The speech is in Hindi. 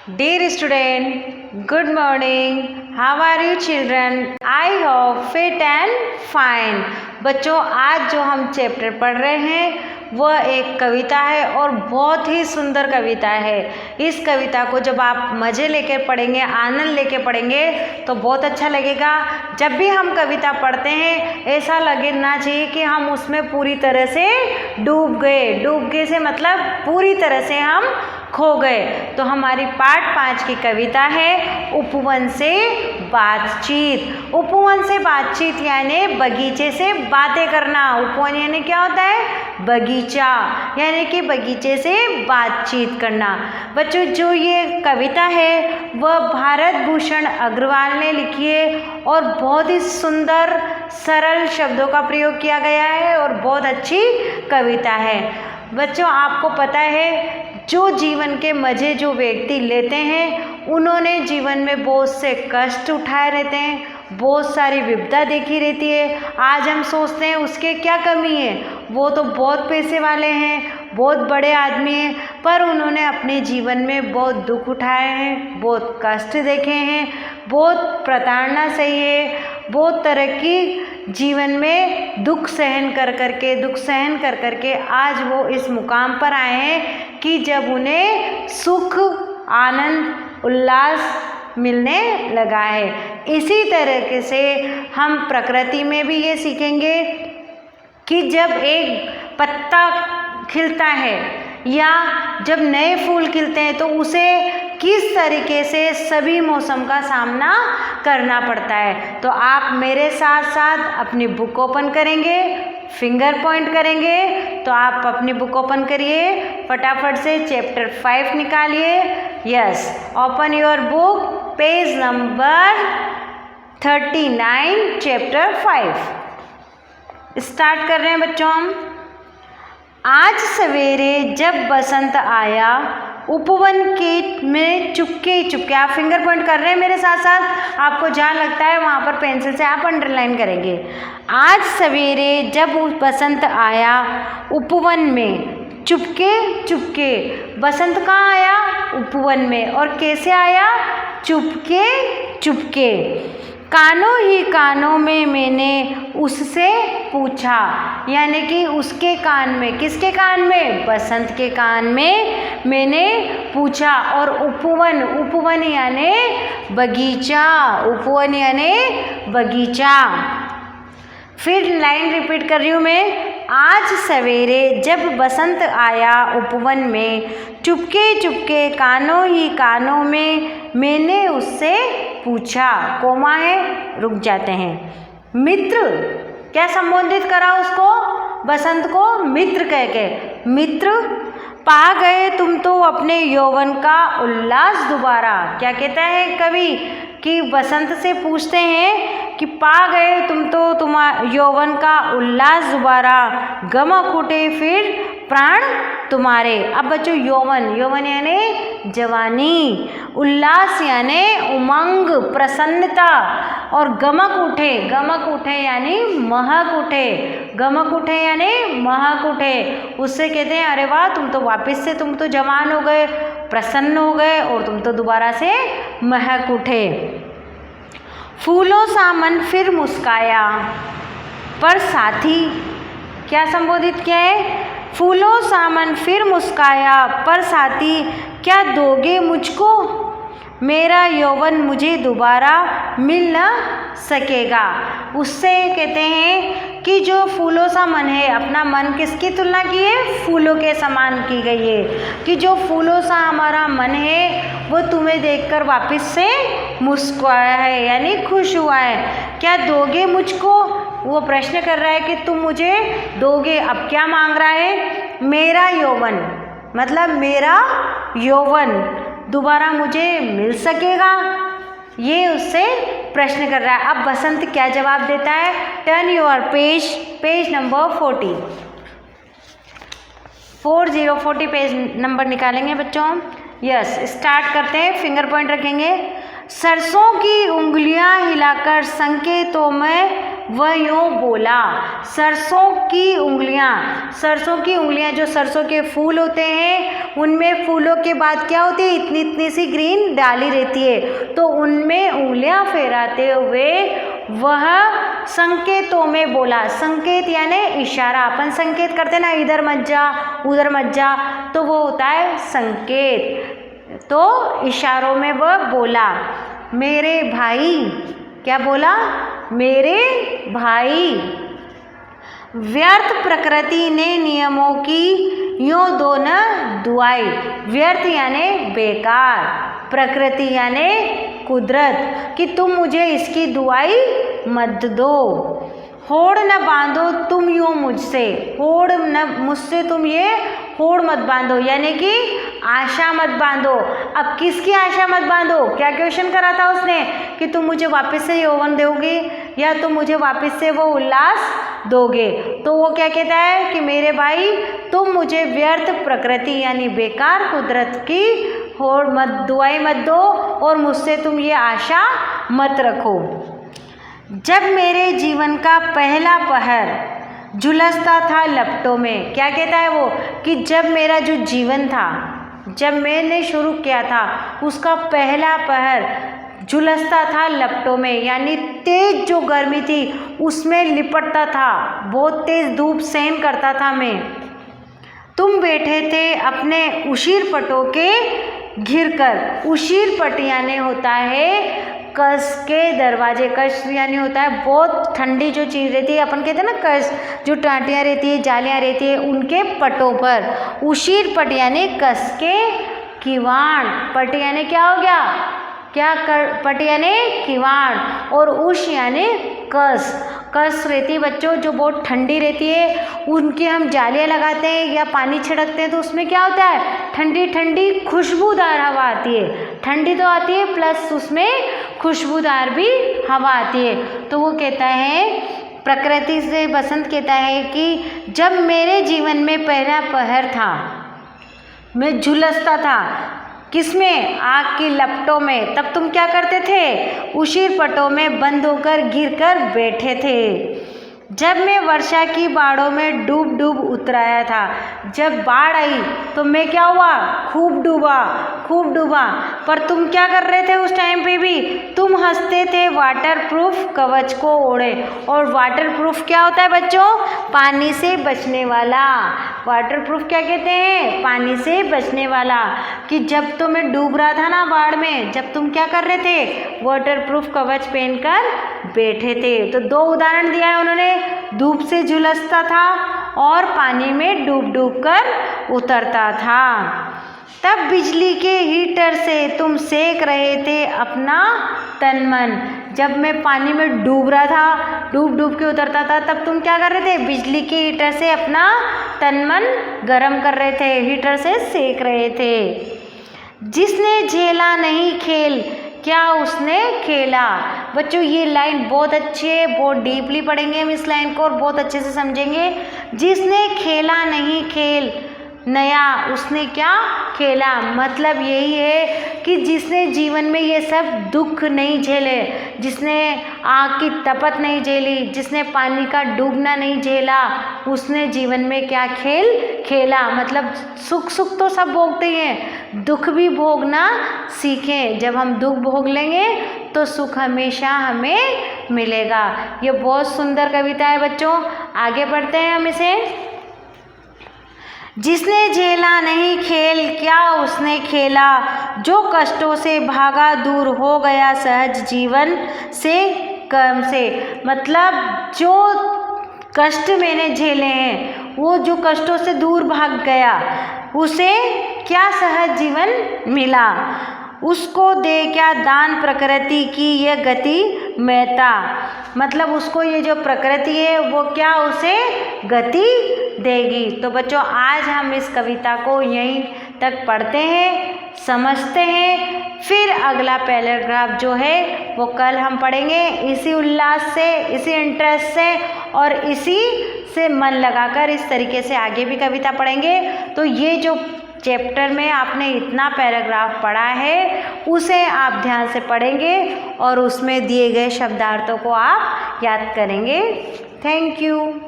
Dear student, good morning. How are you children? I hope fit and fine. बच्चों आज जो हम चैप्टर पढ़ रहे हैं वह एक कविता है और बहुत ही सुंदर कविता है। इस कविता को जब आप मज़े लेकर पढ़ेंगे, आनंद लेकर पढ़ेंगे तो बहुत अच्छा लगेगा। जब भी हम कविता पढ़ते हैं ऐसा लगना चाहिए कि हम उसमें पूरी तरह से डूब गए। डूब गए से मतलब पूरी तरह से हम खो गए। तो हमारी पाठ 5 की कविता है उपवन से बातचीत। उपवन से बातचीत यानी बगीचे से बातें करना। उपवन यानी क्या होता है? बगीचा, यानी कि बगीचे से बातचीत करना। बच्चों जो ये कविता है वह भारत भूषण अग्रवाल ने लिखी है और बहुत ही सुंदर सरल शब्दों का प्रयोग किया गया है और बहुत अच्छी कविता है। बच्चों आपको पता है जो जीवन के मज़े जो व्यक्ति लेते हैं उन्होंने जीवन में बहुत से कष्ट उठाए रहते हैं, बहुत सारी विपदा देखी रहती है। आज हम सोचते हैं उसके क्या कमी है, वो तो बहुत पैसे वाले हैं, बहुत बड़े आदमी हैं, पर उन्होंने अपने जीवन में बहुत दुख उठाए हैं, बहुत कष्ट देखे हैं, बहुत प्रताड़ना सही है, बहुत तरह की जीवन में दुख सहन कर करके आज वो इस मुकाम पर आए हैं कि जब उन्हें सुख आनंद उल्लास मिलने लगा है। इसी तरीके से हम प्रकृति में भी ये सीखेंगे कि जब एक पत्ता खिलता है या जब नए फूल खिलते हैं तो उसे किस तरीके से सभी मौसम का सामना करना पड़ता है। तो आप मेरे साथ साथ अपनी बुक ओपन करेंगे, फिंगर पॉइंट करेंगे। तो आप अपनी बुक ओपन करिए, फटाफट से चैप्टर 5 निकालिए। Yes, open your book, page number 39 chapter 5। Start कर रहे हैं बच्चों हम। आज सवेरे जब बसंत आया उपवन के में चुपके चुपके, आप फिंगर पॉइंट कर रहे हैं मेरे साथ साथ, आपको जहाँ लगता है वहाँ पर पेंसिल से आप अंडरलाइन करेंगे। आज सवेरे जब बसंत आया उपवन में चुपके चुपके। बसंत कहाँ आया? उपवन में। और कैसे आया? चुपके चुपके। कानों ही कानों में मैंने उससे पूछा, यानी कि उसके कान में, किसके कान में? बसंत के कान में मैंने पूछा। और उपवन, उपवन यानी बगीचा, उपवन यानी बगीचा। फिर लाइन रिपीट कर रही हूँ मैं। आज सवेरे जब बसंत आया उपवन में चुपके चुपके, कानों ही कानों में मैंने उससे पूछा। कोमा है, रुक जाते हैं। मित्र, क्या संबोधित करा उसको? बसंत को मित्र कह के। मित्र, पा गए तुम तो अपने यौवन का उल्लास दोबारा। क्या कहता है कवि कि बसंत से पूछते हैं कि पा गए तुम तो तुम्हारा यौवन का उल्लास दोबारा, गमक उठे फिर प्राण तुम्हारे। अब बच्चों यौवन, यौवन यानी जवानी, उल्लास यानी उमंग प्रसन्नता, और गमक उठे यानी महक उठे, गमक उठे यानी महक उठे। उससे कहते हैं अरे वाह तुम तो वापस से, तुम तो जवान हो गए, प्रसन्न हो गए और तुम तो दोबारा से महक उठे। फूलों सा मन फिर मुस्काया, पर साथी, क्या संबोधित किया है? फूलों सा मन फिर मुस्काया, पर साथी क्या दोगे मुझको? मेरा यौवन मुझे दोबारा मिल न सकेगा। उससे कहते हैं कि जो फूलों सा मन है, अपना मन किसकी तुलना की है? फूलों के समान की गई है कि जो फूलों सा हमारा मन है वो तुम्हें देखकर वापस से मुस्कुराया है, यानी खुश हुआ है। क्या दोगे मुझको? वो प्रश्न कर रहा है कि तुम मुझे दोगे। अब क्या मांग रहा है? मेरा यौवन, मतलब मेरा यौवन दोबारा मुझे मिल सकेगा, ये उससे प्रश्न कर रहा है। अब बसंत क्या जवाब देता है? Turn your page, page number 40 page number निकालेंगे बच्चों। यस, स्टार्ट करते हैं, फिंगर पॉइंट रखेंगे। सरसों की उंगलियां हिलाकर संकेतों में वह यूँ बोला, सरसों की उंगलियाँ जो सरसों के फूल होते हैं, उनमें फूलों के बाद क्या होती है, इतनी इतनी सी ग्रीन डाली रहती है, तो उनमें उंगलियाँ फेराते हुए वह संकेतों में बोला। संकेत यानी इशारा, अपन संकेत करते ना, इधर मत जा उधर मत जा, तो वो होता है संकेत। तो इशारों में वह बोला, मेरे भाई, क्या बोला, मेरे भाई, व्यर्थ प्रकृति ने नियमों की यूँ दो न दुआई। व्यर्थ यानी बेकार, प्रकृति यानी कुदरत, कि तुम मुझे इसकी दुआई मत दो। होड़ न बांधो तुम यूँ मुझसे, होड़ न मुझसे तुम ये होड़ मत बांधो, यानी कि आशा मत बांधो। अब किसकी आशा मत बांधो, क्या क्वेश्चन करा था उसने, कि तुम मुझे वापस से यौवन दोगे या तुम मुझे वापस से वो उल्लास दोगे। तो वो क्या कहता है कि मेरे भाई, तुम मुझे व्यर्थ प्रकृति यानी बेकार कुदरत की होड़ मत, दुआई मत दो, और मुझसे तुम ये आशा मत रखो। जब मेरे जीवन का पहला पहर झुलसता था लपटों में, क्या कहता है वो, कि जब मेरा जो जीवन था, जब मैंने शुरू किया था, उसका पहला पहर झुलसता था लपटों में, यानी तेज जो गर्मी थी उसमें लिपटता था, बहुत तेज धूप सहन करता था मैं। तुम बैठे थे अपने उशीर पटों के घिर कर। उशीर पट यानी होता है कस के दरवाजे, कस यानी होता है बहुत ठंडी जो चीज़ रहती है, अपन कहते हैं ना कस, जो टाटियाँ रहती है, जालियाँ रहती है, उनके पटों पर। उशीर पट यानी कस के किवाड़, पट यानी क्या हो गया, क्या कर, पट यानी किवाड़, और उश यानी कस। कस रहती बच्चों जो बहुत ठंडी रहती है, उनकी हम जालियाँ लगाते हैं या पानी छिड़कते हैं, तो उसमें क्या होता है, ठंडी ठंडी खुशबूदार हवा आती है। ठंडी तो आती है प्लस उसमें खुशबूदार भी हवा आती है। तो वो कहता है, प्रकृति से बसंत कहता है कि जब मेरे जीवन में पहला पहर था, मैं झुलसता था किसमें, आग की लपटों में, तब तुम क्या करते थे, उशीर पटों में बंद होकर गिरकर बैठे थे। जब मैं वर्षा की बाढ़ों में डूब डूब उतराया था, जब बाढ़ आई तो मैं क्या हुआ, खूब डूबा, पर तुम क्या कर रहे थे उस टाइम पे भी, तुम हंसते थे वाटर प्रूफ कवच को ओढ़े। और वाटर प्रूफ क्या होता है बच्चों, पानी से बचने वाला। वाटर प्रूफ क्या कहते हैं, पानी से बचने वाला। कि जब तो मैं डूब रहा था ना बाढ़ में, जब तुम क्या कर रहे थे, वाटर प्रूफ कवच पहनकर बैठे थे। तो दो उदाहरण दिया है उन्होंने, धूप से झुलसता था और पानी में डूब डूब कर उतरता था। तब बिजली के हीटर से तुम सेक रहे थे अपना तन मन। जब मैं पानी में डूब रहा था, डूब डूब के उतरता था, तब तुम क्या कर रहे थे, बिजली के हीटर से अपना तन मन गर्म कर रहे थे, हीटर से सेक रहे थे। जिसने झेला नहीं खेल, क्या उसने खेला। बच्चों ये लाइन बहुत अच्छी है, बहुत डीपली पढ़ेंगे हम इस लाइन को और बहुत अच्छे से समझेंगे। जिसने खेला नहीं खेल नया, उसने क्या खेला, मतलब यही है कि जिसने जीवन में ये सब दुख नहीं झेले, जिसने आग की तपत नहीं झेली, जिसने पानी का डूबना नहीं झेला, उसने जीवन में क्या खेल खेला। मतलब सुख तो सब भोगते हैं, दुख भी भोगना सीखें। जब हम दुख भोग लेंगे तो सुख हमेशा हमें मिलेगा। ये बहुत सुंदर कविता है बच्चों, आगे बढ़ते हैं हम इसे। जिसने झेला नहीं खेल, क्या उसने खेला, जो कष्टों से भागा दूर हो गया सहज जीवन से कर्म से। मतलब जो कष्ट मैंने झेले हैं, वो जो कष्टों से दूर भाग गया, उसे क्या सहज जीवन मिला। उसको दे क्या दान प्रकृति की यह गति महता। मतलब उसको ये जो प्रकृति है वो क्या उसे गति देगी। तो बच्चों आज हम इस कविता को यहीं तक पढ़ते हैं, समझते हैं, फिर अगला पैराग्राफ जो है वो कल हम पढ़ेंगे इसी उल्लास से, इसी इंटरेस्ट से और इसी से मन लगाकर इस तरीके से आगे भी कविता पढ़ेंगे। तो ये जो चैप्टर में आपने इतना पैराग्राफ पढ़ा है उसे आप ध्यान से पढ़ेंगे और उसमें दिए गए शब्दार्थों को आप याद करेंगे। Thank you.